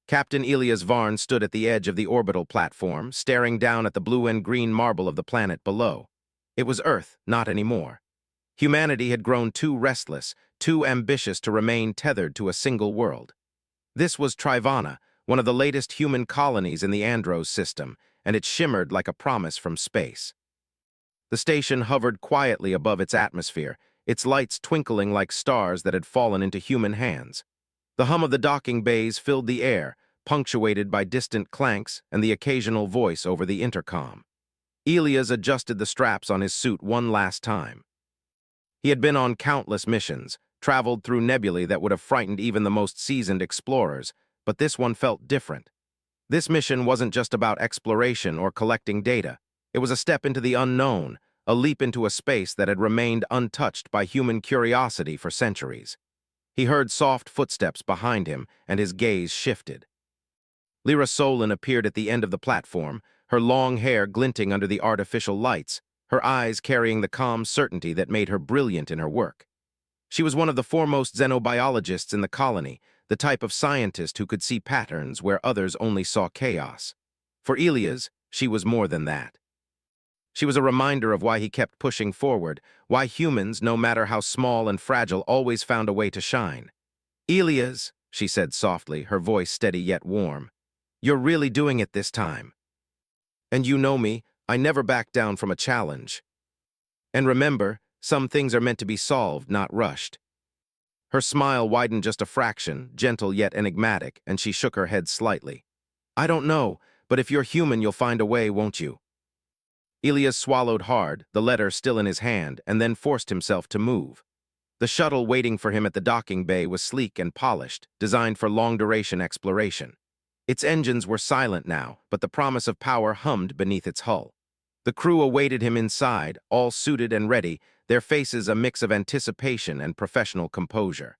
Captain Elias Varn stood at the edge of the orbital platform, staring down at the blue and green marble of the planet below. It was Earth, not anymore. Humanity had grown too restless, too ambitious to remain tethered to a single world. This was Trivana, one of the latest human colonies in the Andros system, and it shimmered like a promise from space. The station hovered quietly above its atmosphere, its lights twinkling like stars that had fallen into human hands. The hum of the docking bays filled the air, punctuated by distant clanks and the occasional voice over the intercom. Elias adjusted the straps on his suit one last time. He had been on countless missions, traveled through nebulae that would have frightened even the most seasoned explorers, but this one felt different. This mission wasn't just about exploration or collecting data. It was a step into the unknown, a leap into a space that had remained untouched by human curiosity for centuries. He heard soft footsteps behind him, and his gaze shifted. Lyra Solon appeared at the end of the platform, her long hair glinting under the artificial lights, her eyes carrying the calm certainty that made her brilliant in her work. She was one of the foremost xenobiologists in the colony, the type of scientist who could see patterns where others only saw chaos. For Elias, she was more than that. She was a reminder of why he kept pushing forward, why humans, no matter how small and fragile, always found a way to shine. "Elias," she said softly, her voice steady yet warm, "you're really doing it this time. And you know me, I never back down from a challenge. And remember, some things are meant to be solved, not rushed." Her smile widened just a fraction, gentle yet enigmatic, and she shook her head slightly. "I don't know, but if you're human, you'll find a way, won't you?" Elias swallowed hard, the letter still in his hand, and then forced himself to move. The shuttle waiting for him at the docking bay was sleek and polished, designed for long-duration exploration. Its engines were silent now, but the promise of power hummed beneath its hull. The crew awaited him inside, all suited and ready, their faces a mix of anticipation and professional composure.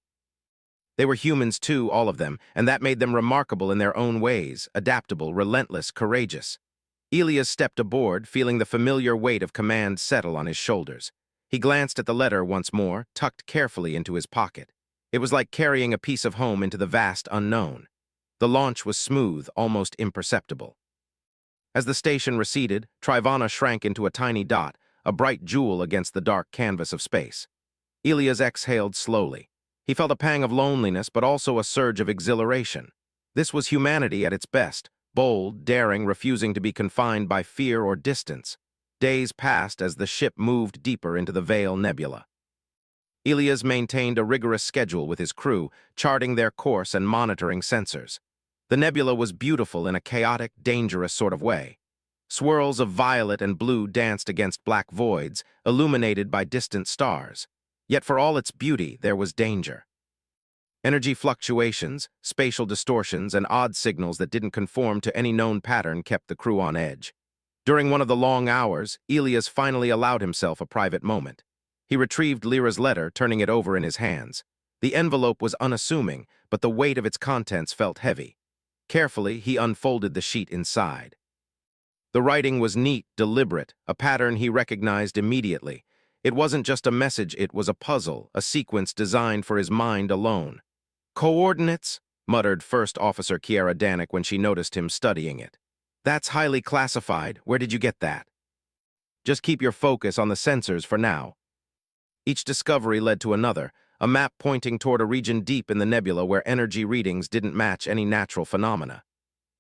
They were humans too, all of them, and that made them remarkable in their own ways, adaptable, relentless, courageous. Elias stepped aboard, feeling the familiar weight of command settle on his shoulders. He glanced at the letter once more, tucked carefully into his pocket. It was like carrying a piece of home into the vast unknown. The launch was smooth, almost imperceptible. As the station receded, Trivana shrank into a tiny dot, a bright jewel against the dark canvas of space. Elias exhaled slowly. He felt a pang of loneliness, but also a surge of exhilaration. This was humanity at its best, bold, daring, refusing to be confined by fear or distance. Days passed as the ship moved deeper into the Veil Nebula. Elias maintained a rigorous schedule with his crew, charting their course and monitoring sensors. The nebula was beautiful in a chaotic, dangerous sort of way. Swirls of violet and blue danced against black voids, illuminated by distant stars. Yet for all its beauty, there was danger. Energy fluctuations, spatial distortions, and odd signals that didn't conform to any known pattern kept the crew on edge. During one of the long hours, Elias finally allowed himself a private moment. He retrieved Lyra's letter, turning it over in his hands. The envelope was unassuming, but the weight of its contents felt heavy. Carefully, he unfolded the sheet inside. The writing was neat, deliberate, a pattern he recognized immediately. It wasn't just a message, it was a puzzle, a sequence designed for his mind alone. "Coordinates?" muttered First Officer Kiara Danik when she noticed him studying it. "That's highly classified. Where did you get that?" "Just keep your focus on the sensors for now." Each discovery led to another, a map pointing toward a region deep in the nebula where energy readings didn't match any natural phenomena.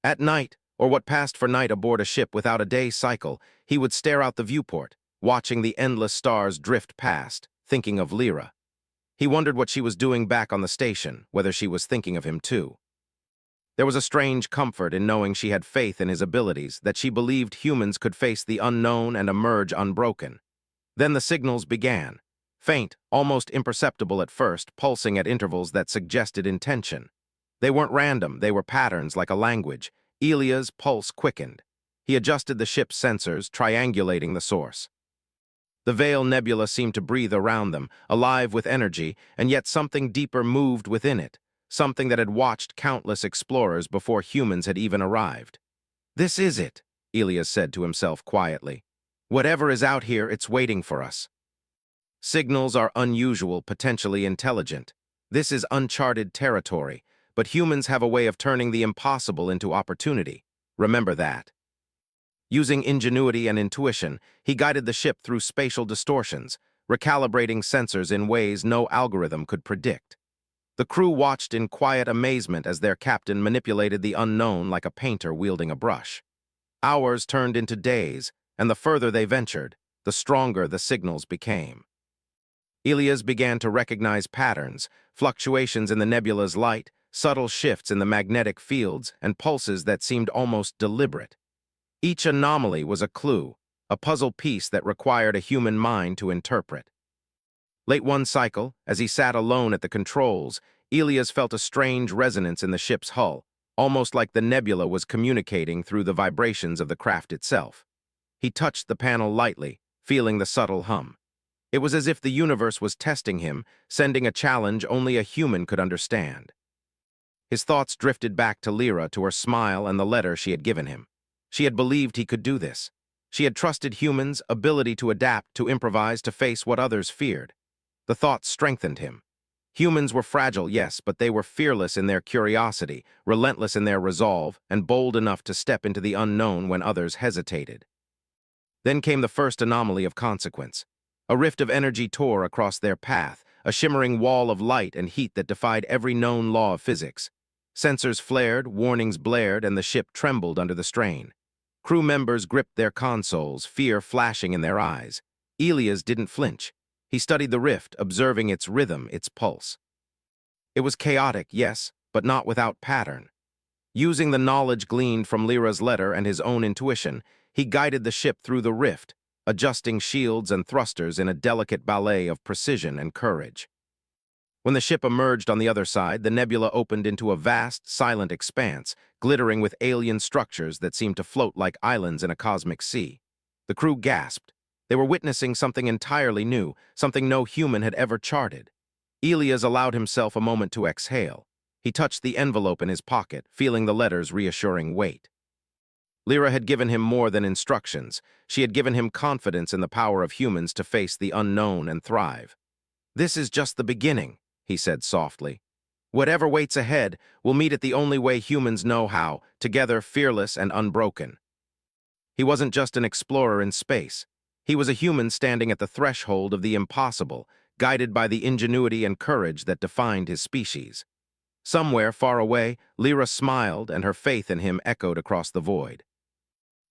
At night, or what passed for night aboard a ship without a day cycle, he would stare out the viewport, watching the endless stars drift past, thinking of Lyra. He wondered what she was doing back on the station, whether she was thinking of him too. There was a strange comfort in knowing she had faith in his abilities, that she believed humans could face the unknown and emerge unbroken. Then the signals began. Faint, almost imperceptible at first, pulsing at intervals that suggested intention. They weren't random, they were patterns like a language. Elias' pulse quickened. He adjusted the ship's sensors, triangulating the source. The Veil Nebula seemed to breathe around them, alive with energy, and yet something deeper moved within it, something that had watched countless explorers before humans had even arrived. "This is it," Elias said to himself quietly. "Whatever is out here, it's waiting for us." Signals are unusual, potentially intelligent. This is uncharted territory, but humans have a way of turning the impossible into opportunity. Remember that. Using ingenuity and intuition, he guided the ship through spatial distortions, recalibrating sensors in ways no algorithm could predict. The crew watched in quiet amazement as their captain manipulated the unknown like a painter wielding a brush. Hours turned into days, and the further they ventured, the stronger the signals became. Elias began to recognize patterns, fluctuations in the nebula's light, subtle shifts in the magnetic fields, and pulses that seemed almost deliberate. Each anomaly was a clue, a puzzle piece that required a human mind to interpret. Late one cycle, as he sat alone at the controls, Elias felt a strange resonance in the ship's hull, almost like the nebula was communicating through the vibrations of the craft itself. He touched the panel lightly, feeling the subtle hum. It was as if the universe was testing him, sending a challenge only a human could understand. His thoughts drifted back to Lyra, to her smile and the letter she had given him. She had believed he could do this. She had trusted humans' ability to adapt, to improvise, to face what others feared. The thought strengthened him. Humans were fragile, yes, but they were fearless in their curiosity, relentless in their resolve, and bold enough to step into the unknown when others hesitated. Then came the first anomaly of consequence. A rift of energy tore across their path, a shimmering wall of light and heat that defied every known law of physics. Sensors flared, warnings blared, and the ship trembled under the strain. Crew members gripped their consoles, fear flashing in their eyes. Elias didn't flinch. He studied the rift, observing its rhythm, its pulse. It was chaotic, yes, but not without pattern. Using the knowledge gleaned from Lyra's letter and his own intuition, he guided the ship through the rift, adjusting shields and thrusters in a delicate ballet of precision and courage. When the ship emerged on the other side, the nebula opened into a vast, silent expanse, glittering with alien structures that seemed to float like islands in a cosmic sea. The crew gasped. They were witnessing something entirely new, something no human had ever charted. Elias allowed himself a moment to exhale. He touched the envelope in his pocket, feeling the letter's reassuring weight. Lyra had given him more than instructions. She had given him confidence in the power of humans to face the unknown and thrive. "This is just the beginning," he said softly. "Whatever waits ahead, we'll meet it the only way humans know how, together, fearless and unbroken." He wasn't just an explorer in space. He was a human standing at the threshold of the impossible, guided by the ingenuity and courage that defined his species. Somewhere far away, Lyra smiled, and her faith in him echoed across the void.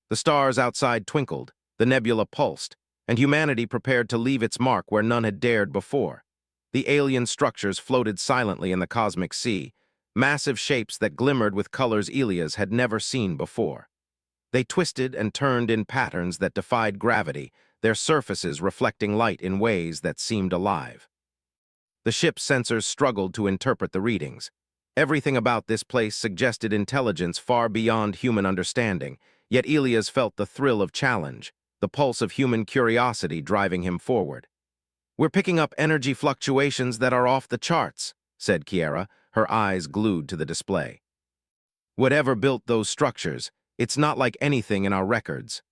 The stars outside twinkled, the nebula pulsed, and humanity prepared to leave its mark where none had dared before. The alien structures floated silently in the cosmic sea, massive shapes that glimmered with colors Elias had never seen before. They twisted and turned in patterns that defied gravity, their surfaces reflecting light in ways that seemed alive. The ship's sensors struggled to interpret the readings. Everything about this place suggested intelligence far beyond human understanding, yet Elias felt the thrill of challenge, the pulse of human curiosity driving him forward. "We're picking up energy fluctuations that are off the charts," said Kiera, her eyes glued to the display. "Whatever built those structures, it's not like anything in our records."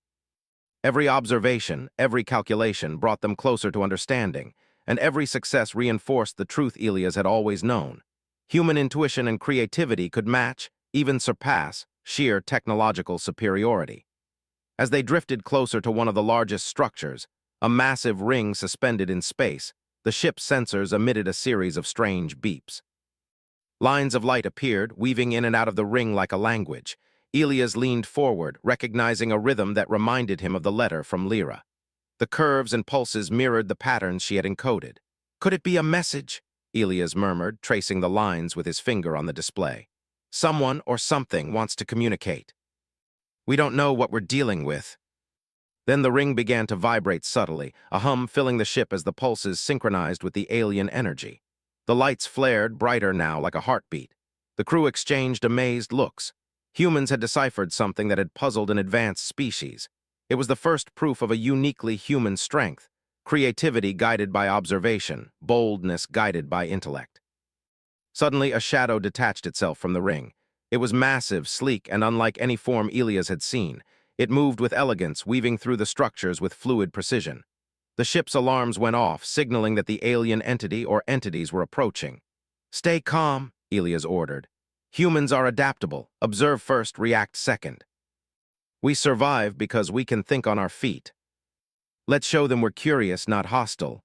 Every observation, every calculation brought them closer to understanding, and every success reinforced the truth Elias had always known. Human intuition and creativity could match, even surpass, sheer technological superiority. As they drifted closer to one of the largest structures, a massive ring suspended in space, the ship's sensors emitted a series of strange beeps. Lines of light appeared, weaving in and out of the ring like a language. Elias leaned forward, recognizing a rhythm that reminded him of the letter from Lyra. The curves and pulses mirrored the patterns she had encoded. "Could it be a message?" Elias murmured, tracing the lines with his finger on the display. "Someone or something wants to communicate. We don't know what we're dealing with." Then the ring began to vibrate subtly, a hum filling the ship as the pulses synchronized with the alien energy. The lights flared, brighter now, like a heartbeat. The crew exchanged amazed looks. Humans had deciphered something that had puzzled an advanced species. It was the first proof of a uniquely human strength, creativity guided by observation, boldness guided by intellect. Suddenly, a shadow detached itself from the ring. It was massive, sleek, and unlike any form Elias had seen. It moved with elegance, weaving through the structures with fluid precision. The ship's alarms went off, signaling that the alien entity or entities were approaching. "Stay calm," Elias ordered. Humans are adaptable. Observe first, react second. We survive because we can think on our feet. Let's show them we're curious, not hostile.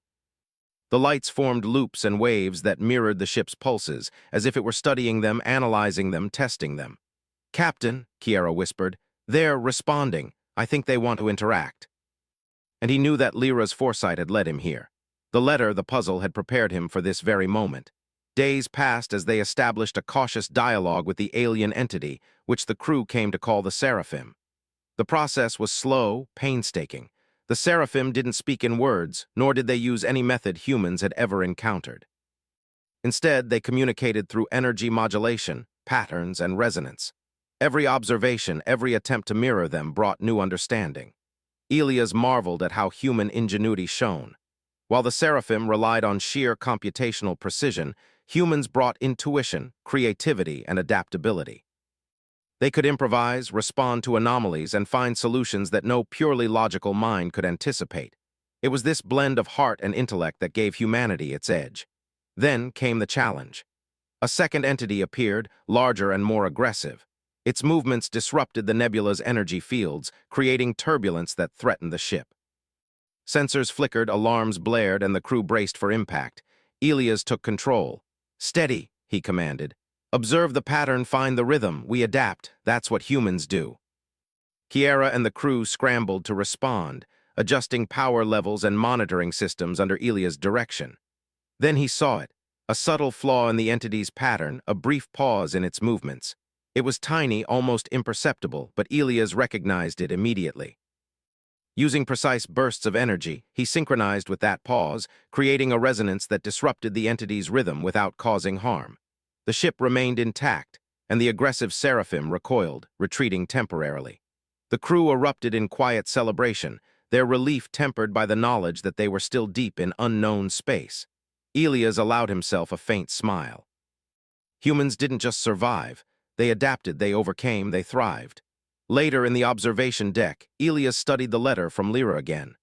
The lights formed loops and waves that mirrored the ship's pulses, as if it were studying them, analyzing them, testing them. "Captain," Kiera whispered, "they're responding. I think they want to interact." And he knew that Lyra's foresight had led him here. The letter, the puzzle, had prepared him for this very moment. Days passed as they established a cautious dialogue with the alien entity, which the crew came to call the Seraphim. The process was slow, painstaking. The Seraphim didn't speak in words, nor did they use any method humans had ever encountered. Instead, they communicated through energy modulation, patterns, and resonance. Every observation, every attempt to mirror them brought new understanding. Elias marveled at how human ingenuity shone. While the Seraphim relied on sheer computational precision, humans brought intuition, creativity, and adaptability. They could improvise, respond to anomalies, and find solutions that no purely logical mind could anticipate. It was this blend of heart and intellect that gave humanity its edge. Then came the challenge. A second entity appeared, larger and more aggressive. Its movements disrupted the nebula's energy fields, creating turbulence that threatened the ship. Sensors flickered, alarms blared, and the crew braced for impact. Elias took control. "Steady," he commanded. "Observe the pattern, find the rhythm. We adapt. That's what humans do." Kiera and the crew scrambled to respond, adjusting power levels and monitoring systems under Elias' direction. Then he saw it, a subtle flaw in the entity's pattern, a brief pause in its movements. It was tiny, almost imperceptible, but Elias recognized it immediately. Using precise bursts of energy, he synchronized with that pause, creating a resonance that disrupted the entity's rhythm without causing harm. The ship remained intact, and the aggressive Seraphim recoiled, retreating temporarily. The crew erupted in quiet celebration, their relief tempered by the knowledge that they were still deep in unknown space. Elias allowed himself a faint smile. Humans didn't just survive. They adapted, they overcame, they thrived. Later in the observation deck, Elias studied the letter from Lyra again.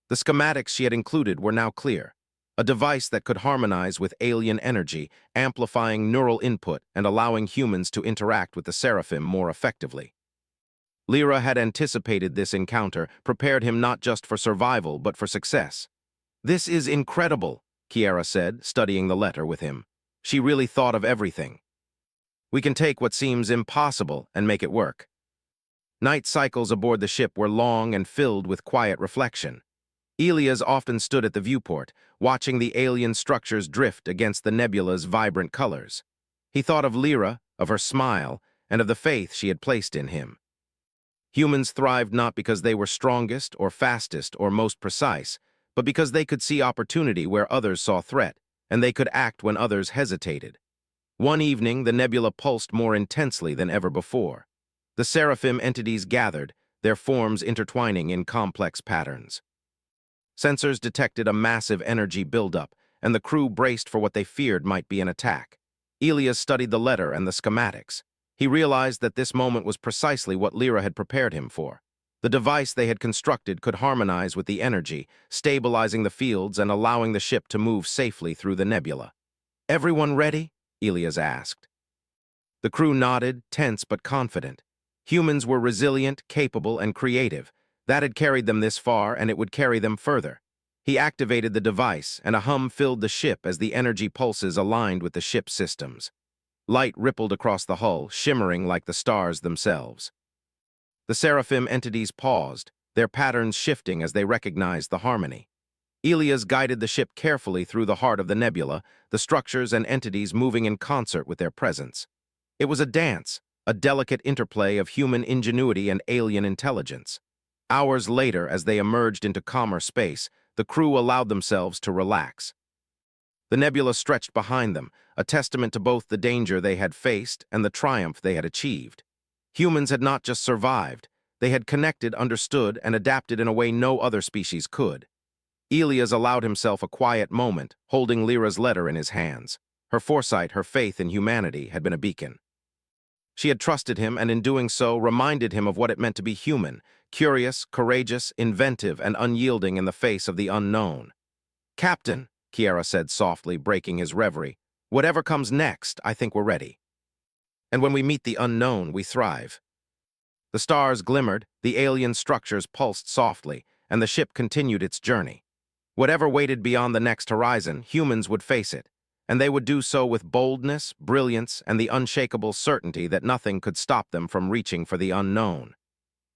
The schematics she had included were now clear. A device that could harmonize with alien energy, amplifying neural input and allowing humans to interact with the Seraphim more effectively. Lyra had anticipated this encounter, prepared him not just for survival but for success. "This is incredible," Kiera said, studying the letter with him. "She really thought of everything. We can take what seems impossible and make it work." Night cycles aboard the ship were long and filled with quiet reflection. Elias often stood at the viewport, watching the alien structures drift against the nebula's vibrant colors. He thought of Lyra, of her smile, and of the faith she had placed in him. Humans thrived not because they were strongest or fastest or most precise, but because they could see opportunity where others saw threat, and they could act when others hesitated. One evening, the nebula pulsed more intensely than ever before. The Seraphim entities gathered, their forms intertwining in complex patterns. Sensors detected a massive energy buildup, and the crew braced for what they feared might be an attack. Elias studied the letter and the schematics. He realized that this moment was precisely what Lyra had prepared him for. The device they had constructed could harmonize with the energy, stabilizing the fields and allowing the ship to move safely through the nebula. "Everyone ready?" Elias asked. The crew nodded, tense but confident. Humans were resilient, capable, and creative. That had carried them this far, and it would carry them further. He activated the device, and a hum filled the ship as the energy pulses aligned with the ship's systems. Light rippled across the hull, shimmering like the stars themselves. The Seraphim entities paused, their patterns shifting as they recognized the harmony. Elias guided the ship carefully through the heart of the nebula, the structures and entities moving in concert with their presence. It was a dance, a delicate interplay of human ingenuity and alien intelligence. Hours later, as they emerged into calmer space, the crew allowed themselves to relax. The nebula stretched behind them, a testament to both the danger they had faced and the triumph they had achieved. Humans had not just survived, they had connected, understood, and adapted in a way no other species could. Elias allowed himself a quiet moment, holding Lyra's letter in his hands. Her foresight, her faith in humanity had been a beacon. She had trusted him, and in doing so, reminded him of what it meant to be human, curious, courageous, inventive, and unyielding in the face of the unknown. "Captain," Kiera said softly, breaking his reverie, "whatever comes next, I think we're ready." And when we meet the unknown, we thrive. The stars glimmered, the alien structures pulsed softly, and the ship continued its journey. Whatever waited beyond the next horizon, humans would face it, and they would do so with boldness, brilliance, and the unshakable certainty that nothing could stop them from reaching for the unknown.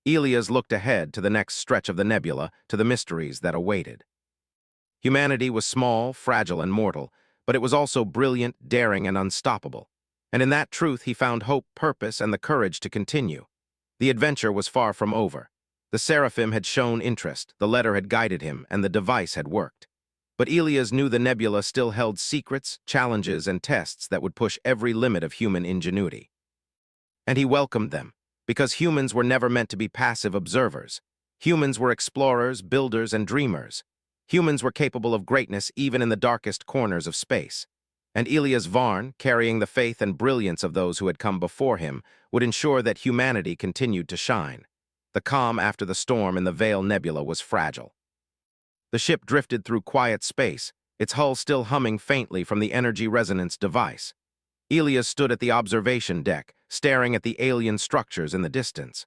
Elias looked ahead to the next stretch of the nebula, to the mysteries that awaited. Humanity was small, fragile, and mortal, but it was also brilliant, daring, and unstoppable. And in that truth he found hope, purpose, and the courage to continue. The adventure was far from over. The seraphim had shown interest, the letter had guided him, and the device had worked. But Elias knew the nebula still held secrets, challenges, and tests that would push every limit of human ingenuity. And he welcomed them, because humans were never meant to be passive observers. Humans were explorers, builders, and dreamers. Humans were capable of greatness even in the darkest corners of space. And Elias Varn, carrying the faith and brilliance of those who had come before him, would ensure that humanity continued to shine. The calm after the storm in the Veil Nebula was fragile. The ship drifted through quiet space, its hull still humming faintly from the energy resonance device. Elias stood at the observation deck, staring at the alien structures in the distance.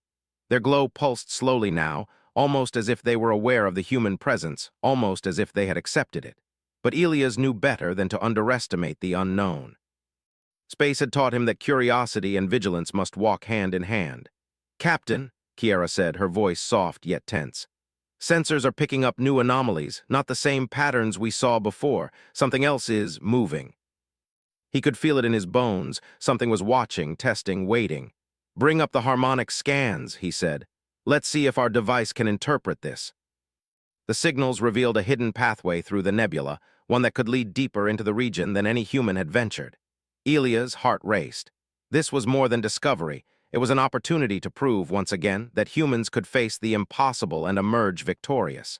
Their glow pulsed slowly now, almost as if they were aware of the human presence, almost as if they had accepted it. But Elias knew better than to underestimate the unknown. Space had taught him that curiosity and vigilance must walk hand in hand. "Captain," Kiera said, her voice soft yet tense, "sensors are picking up new anomalies, not the same patterns we saw before. Something else is moving." He could feel it in his bones. Something was watching, testing, waiting. "Bring up the harmonic scans," he said. "Let's see if our device can interpret this." The signals revealed a hidden pathway through the nebula, one that could lead deeper into the region than any human had ventured. Elia's heart raced. This was more than discovery. It was an opportunity to prove, once again, that humans could face the impossible and emerge victorious.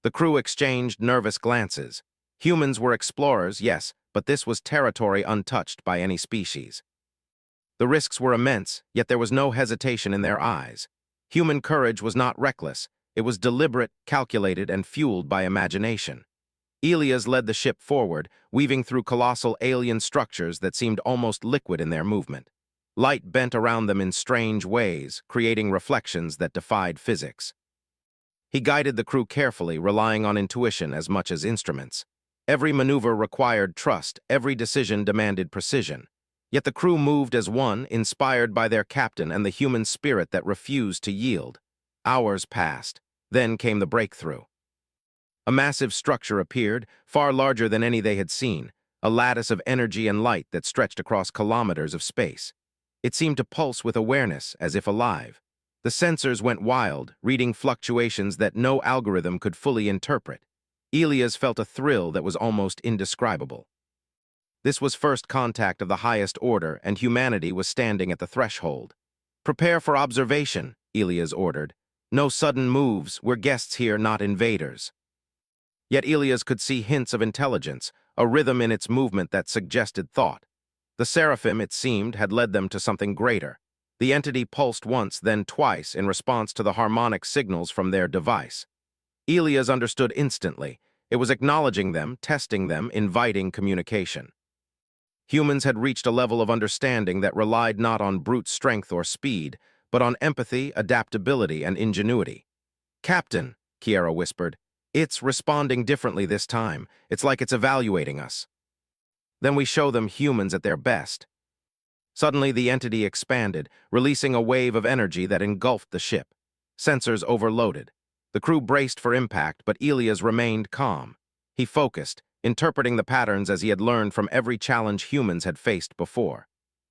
The crew exchanged nervous glances. Humans were explorers, yes, but this was territory untouched by any species. The risks were immense, yet there was no hesitation in their eyes. Human courage was not reckless. It was deliberate, calculated, and fueled by imagination. Elias led the ship forward, weaving through colossal alien structures that seemed almost liquid in their movement. Light bent around them in strange ways, creating reflections that defied physics. He guided the crew carefully, relying on intuition as much as instruments. Every maneuver required trust, every decision demanded precision. Yet the crew moved as one, inspired by their captain and the human spirit that refused to yield. Hours passed. Then came the breakthrough. A massive structure appeared, far larger than any they had seen, a lattice of energy and light that stretched across kilometers of space. It seemed to pulse with awareness, as if alive. The sensors went wild, reading fluctuations that no algorithm could fully interpret. Elias felt a thrill that was almost indescribable. This was first contact of the highest order, and humanity was standing at the threshold. "Prepare for observation," Elias ordered. "No sudden moves. We're guests here, not invaders." Yet Elias could see hints of intelligence, a rhythm in its movement that suggested thought. The seraphim, it seemed, had led them to something greater. The entity pulsed once, then twice, in response to the harmonic signals from their device. Elias understood instantly. It was acknowledging them, testing them, inviting communication. Humans had reached a level of understanding that relied not on brute strength or speed, but on empathy, adaptability, and ingenuity. "Captain," Kiera whispered, "it's responding differently this time. It's like it's evaluating us." Then we show them humans at their best. Suddenly, the entity expanded, releasing a wave of energy that engulfed the ship. Sensors overloaded. The crew braced for impact, but Elias remained calm. He focused, interpreting the patterns as he had learned from every challenge humans had faced before.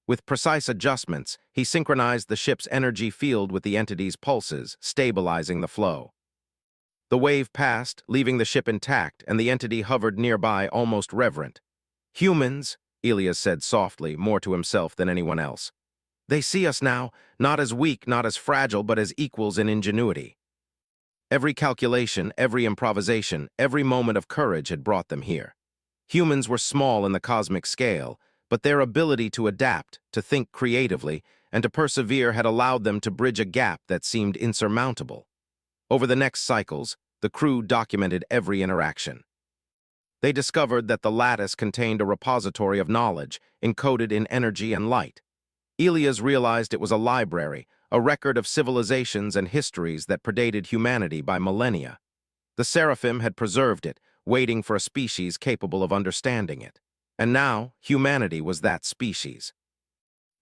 With precise adjustments, he synchronized the ship's energy field with the entity's pulses, stabilizing the flow. The wave passed, leaving the ship intact, and the entity hovered nearby, almost reverent. "Humans," Elias said softly, more to himself than anyone else. "They see us now, not as weak, not as fragile, but as equals in ingenuity." Every calculation, every improvisation, every moment of courage had brought them here. Humans were small in the cosmic scale, but their ability to adapt, to think creatively, and to persevere had allowed them to bridge a gap that seemed insurmountable. Over the next cycles, the crew documented every interaction. They discovered that the lattice contained a repository of knowledge, encoded in energy and light. Elias realized it was a library, a record of civilizations and histories that predated humanity by millennia. The Seraphim had preserved it, waiting for a species capable of understanding it. And now, humanity was that species.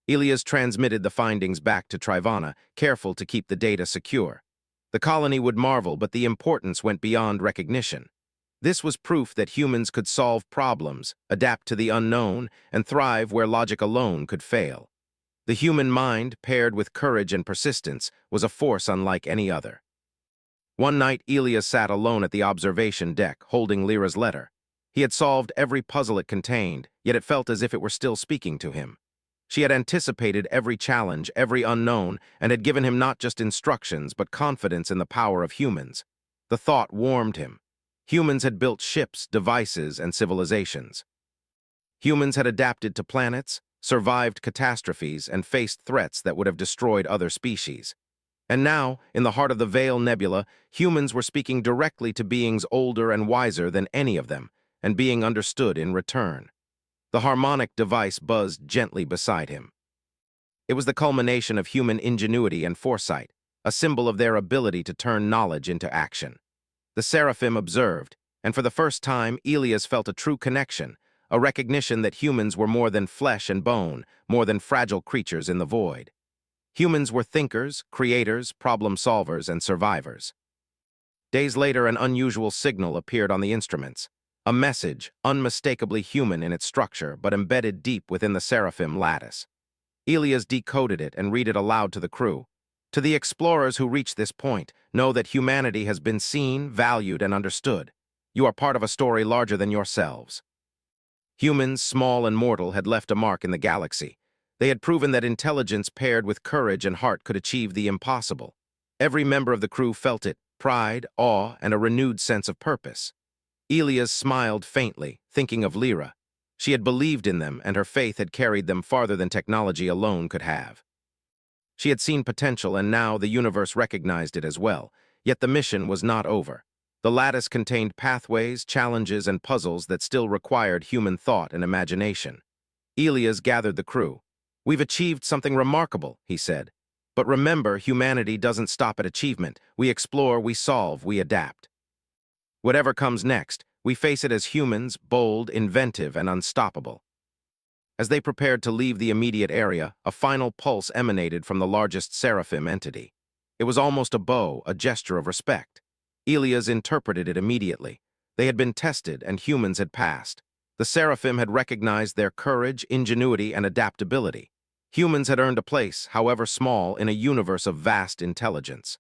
Elias transmitted the findings back to Trivana, careful to keep the data secure. The colony would marvel, but the importance went beyond recognition. This was proof that humans could solve problems, adapt to the unknown, and thrive where logic alone could fail. The human mind, paired with courage and persistence, was a force unlike any other. One night, Elias sat alone at the observation deck, holding Lyra's letter. He had solved every puzzle it contained, yet it felt as if it were still speaking to him. She had anticipated every challenge, every unknown, and had given him not just instructions, but confidence in the power of humans. The thought warmed him. Humans had built ships, devices, and civilizations. Humans had adapted to planets, survived catastrophes, and faced threats that would have destroyed other species. And now, in the heart of the Veil Nebula, humans were speaking directly to beings older and wiser than any of them, and being understood in return. The harmonic device buzzed gently beside him. It was the culmination of human ingenuity and foresight, a symbol of their ability to turn knowledge into action. The Seraphim observed, and for the first time, Elias felt a true connection, a recognition that humans were more than flesh and bone, more than fragile creatures in the void. Humans were thinkers, creators, problem-solvers, and survivors. Days later, an unusual signal appeared on the instruments. A message, unmistakably human in its structure, but embedded deep within the Seraphim lattice. Elias decoded it and read it aloud to the crew. To the explorers who reach this point, know that humanity has been seen, valued, and understood. You are part of a story larger than yourselves. Humans, small and mortal, had left a mark in the galaxy. They had proven that intelligence paired with courage and heart could achieve the impossible. Every member of the crew felt it, pride, awe, and a renewed sense of purpose. Elias smiled faintly, thinking of Lyra. She had believed in them, and her faith had carried them farther than technology alone could have. She had seen potential, and now the universe recognized it as well. Yet the mission was not over. The lattice contained pathways, challenges, and puzzles that still required human thought and imagination. Elias gathered the crew. "We've achieved something remarkable," he said. "But remember, humanity doesn't stop at achievement. We explore, we solve, we adapt. Whatever comes next, we face it as humans, bold, inventive, and unstoppable." As they prepared to leave the immediate area, a final pulse emanated from the largest Seraphim entity. It was almost a bow, a gesture of respect. Elias interpreted it immediately. They had been tested, and humans had passed. The Seraphim had recognized their courage, ingenuity, and adaptability. Humans had earned a place, however small, in a universe of vast intelligence.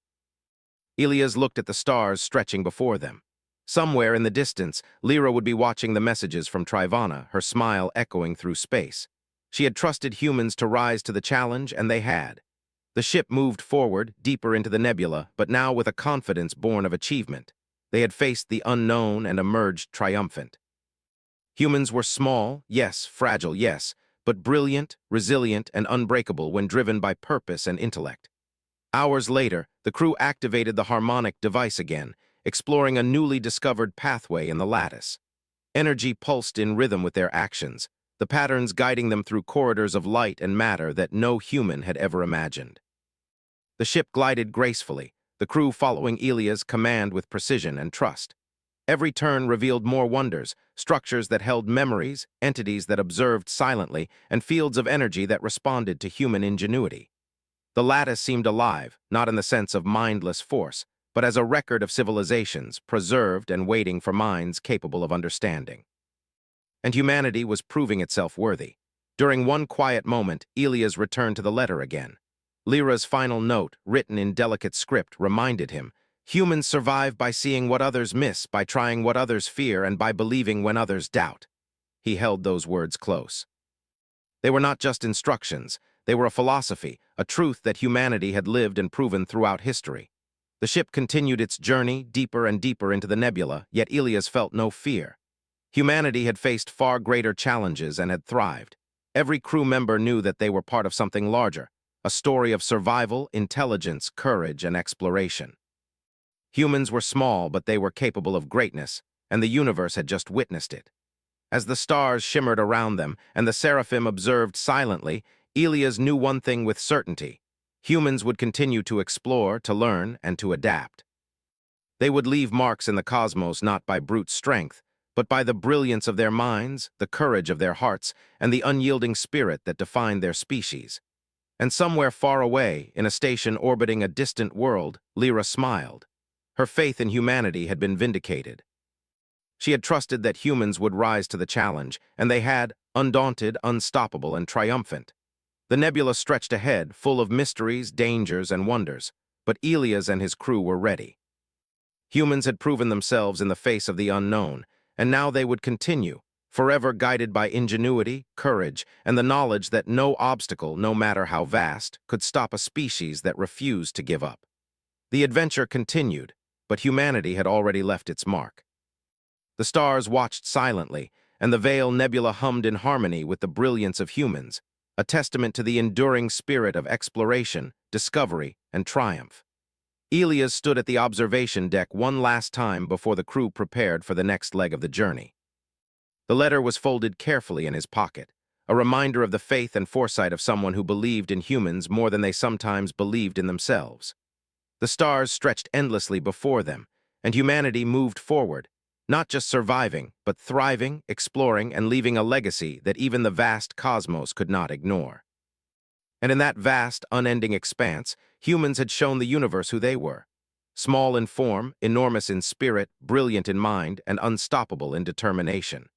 Elias looked at the stars stretching before them. Somewhere in the distance, Lyra would be watching the messages from Trivana, her smile echoing through space. She had trusted humans to rise to the challenge, and they had. The ship moved forward, deeper into the nebula, but now with a confidence born of achievement. They had faced the unknown and emerged triumphant. Humans were small, yes, fragile, yes, but brilliant, resilient, and unbreakable when driven by purpose and intellect. Hours later, the crew activated the harmonic device again, exploring a newly discovered pathway in the lattice. Energy pulsed in rhythm with their actions, the patterns guiding them through corridors of light and matter that no human had ever imagined. The ship glided gracefully, the crew following Elias' command with precision and trust. Every turn revealed more wonders, structures that held memories, entities that observed silently, and fields of energy that responded to human ingenuity. The lattice seemed alive, not in the sense of mindless force, but as a record of civilizations, preserved and waiting for minds capable of understanding. And humanity was proving itself worthy. During one quiet moment, Elias returned to the letter again. Lyra's final note, written in delicate script, reminded him, "Humans survive by seeing what others miss, by trying what others fear, and by believing when others doubt." He held those words close. They were not just instructions, they were a philosophy, a truth that humanity had lived and proven throughout history. The ship continued its journey, deeper and deeper into the nebula, yet Elias felt no fear. Humanity had faced far greater challenges and had thrived. Every crew member knew that they were part of something larger, a story of survival, intelligence, courage, and exploration. Humans were small, but they were capable of greatness, and the universe had just witnessed it. As the stars shimmered around them and the Seraphim observed silently, Elias knew one thing with certainty. Humans would continue to explore, to learn, and to adapt. They would leave marks in the cosmos not by brute strength, but by the brilliance of their minds, the courage of their hearts, and the unyielding spirit that defined their species. And somewhere far away, in a station orbiting a distant world, Lyra smiled. Her faith in humanity had been vindicated. She had trusted that humans would rise to the challenge, and they had, undaunted, unstoppable, and triumphant. The nebula stretched ahead, full of mysteries, dangers, and wonders, but Elias and his crew were ready. Humans had proven themselves in the face of the unknown, and now they would continue, forever guided by ingenuity, courage, and the knowledge that no obstacle, no matter how vast, could stop a species that refused to give up. The adventure continued, but humanity had already left its mark. The stars watched silently, and the Veil Nebula hummed in harmony with the brilliance of humans, a testament to the enduring spirit of exploration, discovery, and triumph. Elias stood at the observation deck one last time before the crew prepared for the next leg of the journey. The letter was folded carefully in his pocket, a reminder of the faith and foresight of someone who believed in humans more than they sometimes believed in themselves. The stars stretched endlessly before them, and humanity moved forward, not just surviving, but thriving, exploring, and leaving a legacy that even the vast cosmos could not ignore. And in that vast, unending expanse, humans had shown the universe who they were. Small in form, enormous in spirit, brilliant in mind, and unstoppable in determination.